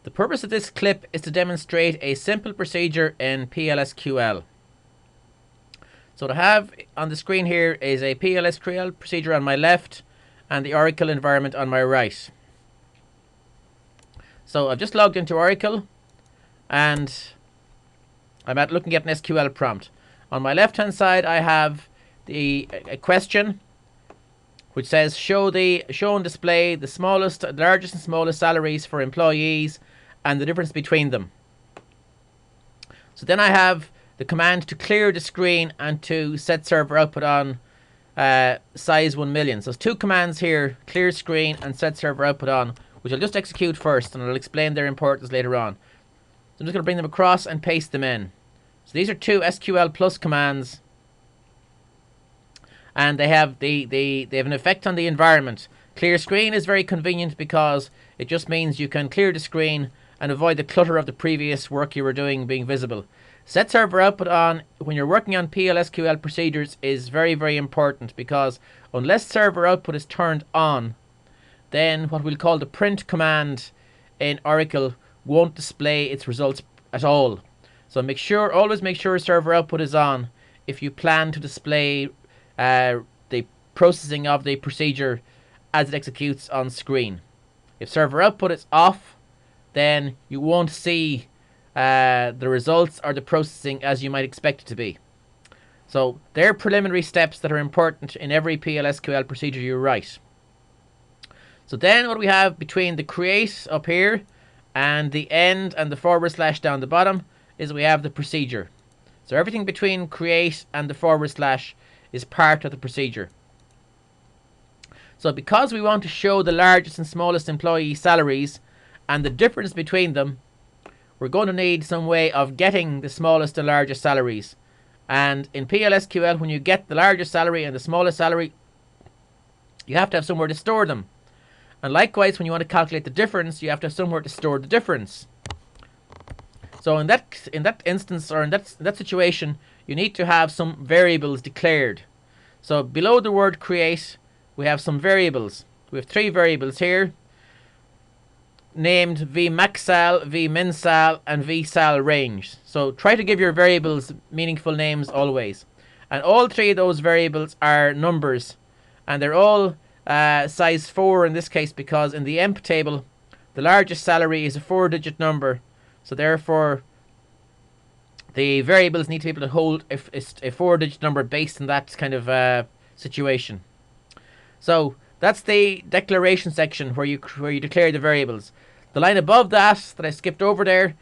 The purpose of this clip is to demonstrate a simple procedure in PLSQL. So what I have on the screen here is a PLSQL procedure on my left and the Oracle environment on my right. So I've just logged into Oracle and I'm looking at an SQL prompt. On my left hand side I have a question which says show and display the largest and smallest salaries for employees and the difference between them. So then I have the command to clear the screen and to set server output on size 1 million. So there's two commands here, clear screen and set server output on, which I'll just execute first and I'll explain their importance later on. So I'm just going to bring them across and paste them in. So these are two SQL plus commands, and they have an effect on the environment. Clear screen is very convenient because it just means you can clear the screen and avoid the clutter of the previous work you were doing being visible. Set server output on when you're working on PLSQL procedures is very, very important, because unless server output is turned on, then what we'll call the print command in Oracle won't display its results at all. So always make sure server output is on if you plan to display the processing of the procedure as it executes on screen. If server output is off, then you won't see the results or the processing as you might expect it to be. So they're preliminary steps that are important in every PLSQL procedure you write. So then what we have between the create up here and the end and the / down the bottom is we have the procedure. So everything between create and the / is part of the procedure. So because we want to show the largest and smallest employee salaries and the difference between them, we're going to need some way of getting the smallest and largest salaries. And in PLSQL, when you get the largest salary and the smallest salary, you have to have somewhere to store them. And likewise, when you want to calculate the difference, you have to have somewhere to store the difference. So in that instance, or in that situation, you need to have some variables declared. So below the word create, we have some variables. We have three variables here, named vmaxsal, vminsal, and vsalrange. So try to give your variables meaningful names always. And all three of those variables are numbers, and they're all size 4 in this case, because in the Emp table, the largest salary is a 4-digit number. So therefore, the variables need to be able to hold a 4-digit number based on that kind of situation. So that's the declaration section where you declare the variables. The line above that I skipped over there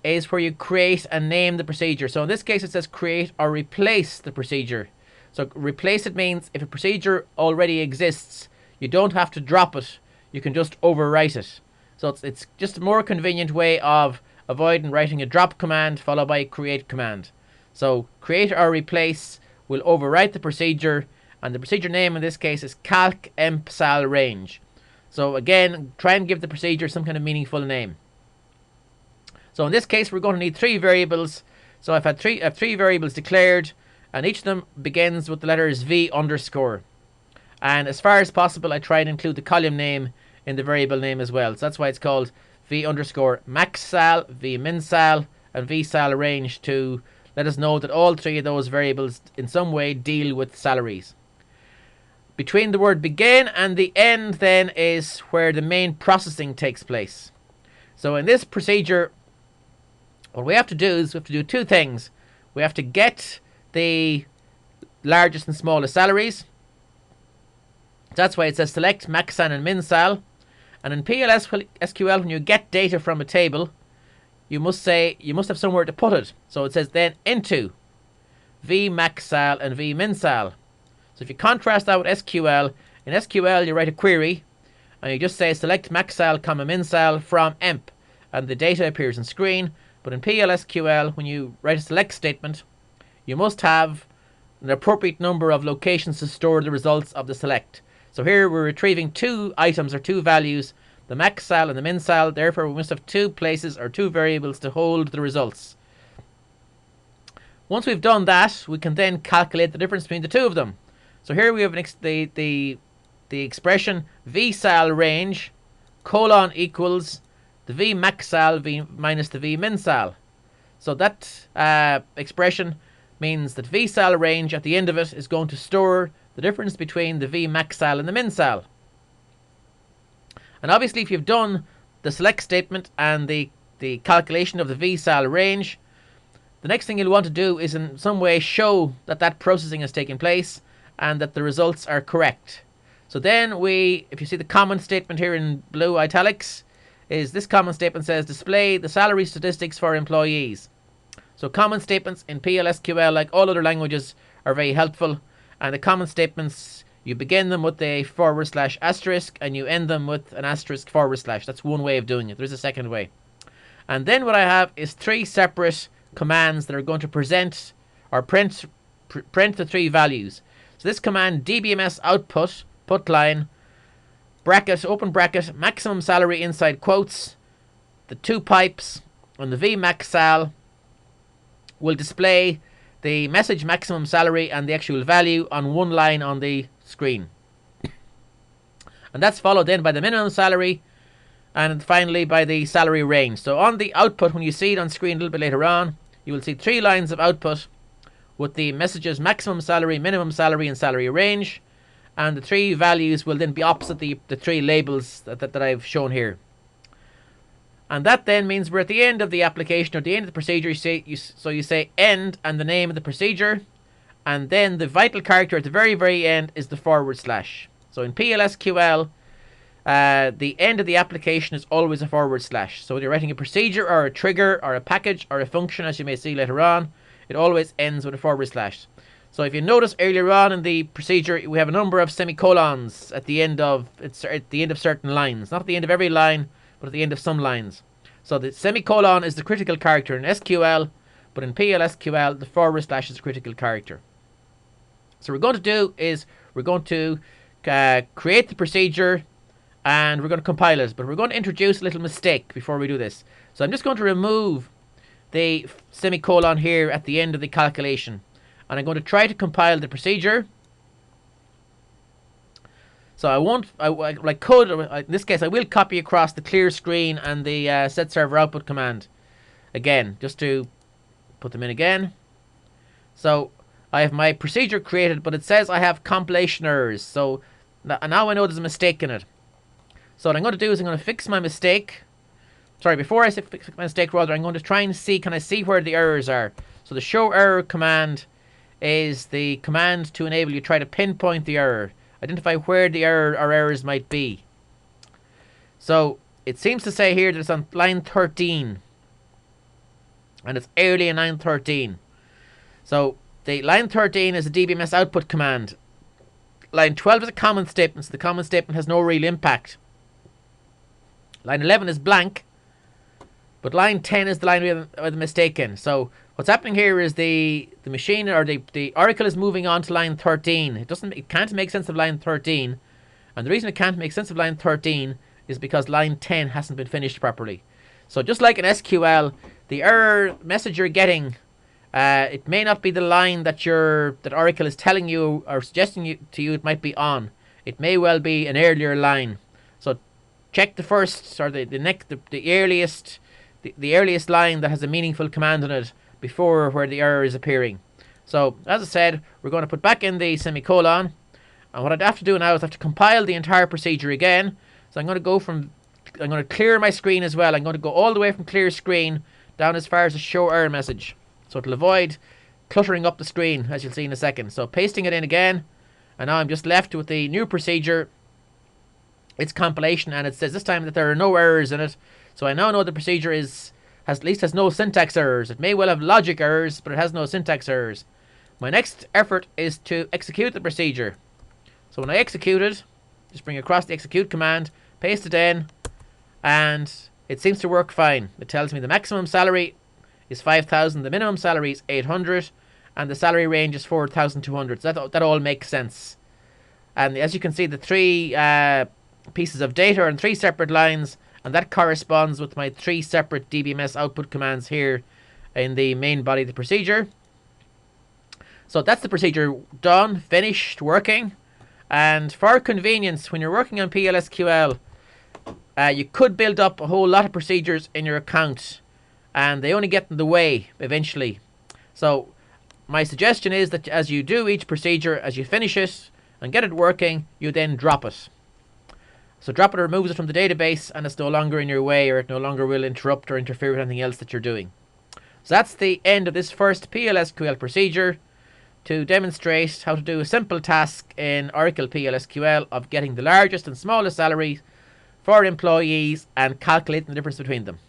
is where you create and name the procedure. So in this case it says create or replace the procedure. So replace it means if a procedure already exists, you don't have to drop it, you can just overwrite it. So it's just a more convenient way of avoiding writing a drop command followed by a create command. So create or replace will overwrite the procedure, and the procedure name in this case is calc emp sal range. So again, try and give the procedure some kind of meaningful name. So in this case, we're going to need three variables. So I have three variables declared, and each of them begins with the letters v underscore. And as far as possible, I try and include the column name in the variable name as well. So that's why it's called v underscore maxsal, v minsal, and v sal range, to let us know that all three of those variables in some way deal with salaries. Between the word begin and the end then is where the main processing takes place. So in this procedure, what we have to do is we have to do two things. We have to get the largest and smallest salaries. That's why it says select maxsal and minsal. And in PLSQL, when you get data from a table, you must have somewhere to put it. So it says then into vmaxsal and vminsal. So if you contrast that with SQL, in SQL you write a query and you just say select maxsal, minsal from emp, and the data appears on screen. But in PLSQL, when you write a select statement, you must have an appropriate number of locations to store the results of the select. So here we're retrieving two items or two values, the maxsal and the minsal. Therefore, we must have two places or two variables to hold the results. Once we've done that, we can then calculate the difference between the two of them. So here we have the expression vsal range : equals the v max sal minus the v min sal. So that expression means that v sal range at the end of it is going to store the difference between the v max sal and the min sal. And obviously, if you've done the select statement and the calculation of the v sal range, the next thing you'll want to do is in some way show that that processing has taken place and that the results are correct. So then if you see the comment statement here in blue italics, is this comment statement says display the salary statistics for employees. So comment statements in PLSQL, like all other languages, are very helpful. And the comment statements, you begin them with a / and you end them with an */. That's one way of doing it. There's a second way. And then what I have is 3 separate commands that are going to present or print the 3 values. So this command dbms output put line bracket open bracket maximum salary inside quotes, the 2 pipes, and the v max sal will display the message maximum salary and the actual value on one line on the screen. And that's followed then by the minimum salary and finally by the salary range. So on the output, when you see it on screen a little bit later on, you will see 3 lines of output with the messages maximum salary, minimum salary, and salary range. And the 3 values will then be opposite the 3 labels that I've shown here. And that then means we're at the end of the application or the end of the procedure. So you say end and the name of the procedure. And then the vital character at the very, very end is the /. So in PLSQL, the end of the application is always a /. So when you're writing a procedure or a trigger or a package or a function, as you may see later on, it always ends with a /. So if you notice earlier on in the procedure, we have a number of semicolons at the end of certain lines. Not at the end of every line, but at the end of some lines. So the semicolon is the critical character in SQL, but in PLSQL, the / is the critical character. So what we're going to do is we're going to create the procedure and we're going to compile it. But we're going to introduce a little mistake before we do this. So I'm just going to remove the semicolon here at the end of the calculation. And I'm going to try to compile the procedure. So in this case, I will copy across the clear screen and the set server output command again, just to put them in again. So I have my procedure created, but it says I have compilation errors. So now I know there's a mistake in it. So what I'm going to do is I'm going to fix my mistake. Sorry, before I fix my mistake, rather, I'm going to try and see, can I see where the errors are? So the show error command is the command to enable you to try to pinpoint the error. Identify where the error or errors might be. So it seems to say here that it's on line 13. And it's early in line 13. So the line 13 is a dbms output command. Line 12 is a comment statement, so the comment statement has no real impact. Line 11 is blank, but line 10 is the line with the mistake in. So what's happening here is the machine or the Oracle is moving on to line 13. It can't make sense of line 13, and the reason it can't make sense of line 13 is because line 10 hasn't been finished properly. So just like in SQL, the error message you're getting, it may not be the line that Oracle is telling you or suggesting to you it might be on. It may well be an earlier line. So check the first or the earliest line that has a meaningful command in it before where the error is appearing. So as I said, we're going to put back in the semicolon, and what I'd have to do now is I have to compile the entire procedure again. So I'm going to clear my screen as well. I'm going to go all the way from clear screen down as far as the show error message. So it'll avoid cluttering up the screen, as you'll see in a second. So pasting it in again, and now I'm just left with the new procedure, its compilation, and it says this time that there are no errors in it. So I now know the procedure has no syntax errors. It may well have logic errors, but it has no syntax errors. My next effort is to execute the procedure. So when I execute it, just bring across the execute command, paste it in, and it seems to work fine. It tells me the maximum salary is 5,000, the minimum salary is 800, and the salary range is 4,200. So that all makes sense. And as you can see, the 3 pieces of data are in 3 separate lines, and that corresponds with my 3 separate dbms output commands here in the main body of the procedure. So that's the procedure done, finished, working. And for convenience, when you're working on PLSQL, you could build up a whole lot of procedures in your account, and they only get in the way eventually. So my suggestion is that as you do each procedure, as you finish it and get it working, you then drop it. So drop it removes it from the database, and it's no longer in your way, or it no longer will interrupt or interfere with anything else that you're doing. So that's the end of this first PLSQL procedure to demonstrate how to do a simple task in Oracle PLSQL of getting the largest and smallest salaries for employees and calculating the difference between them.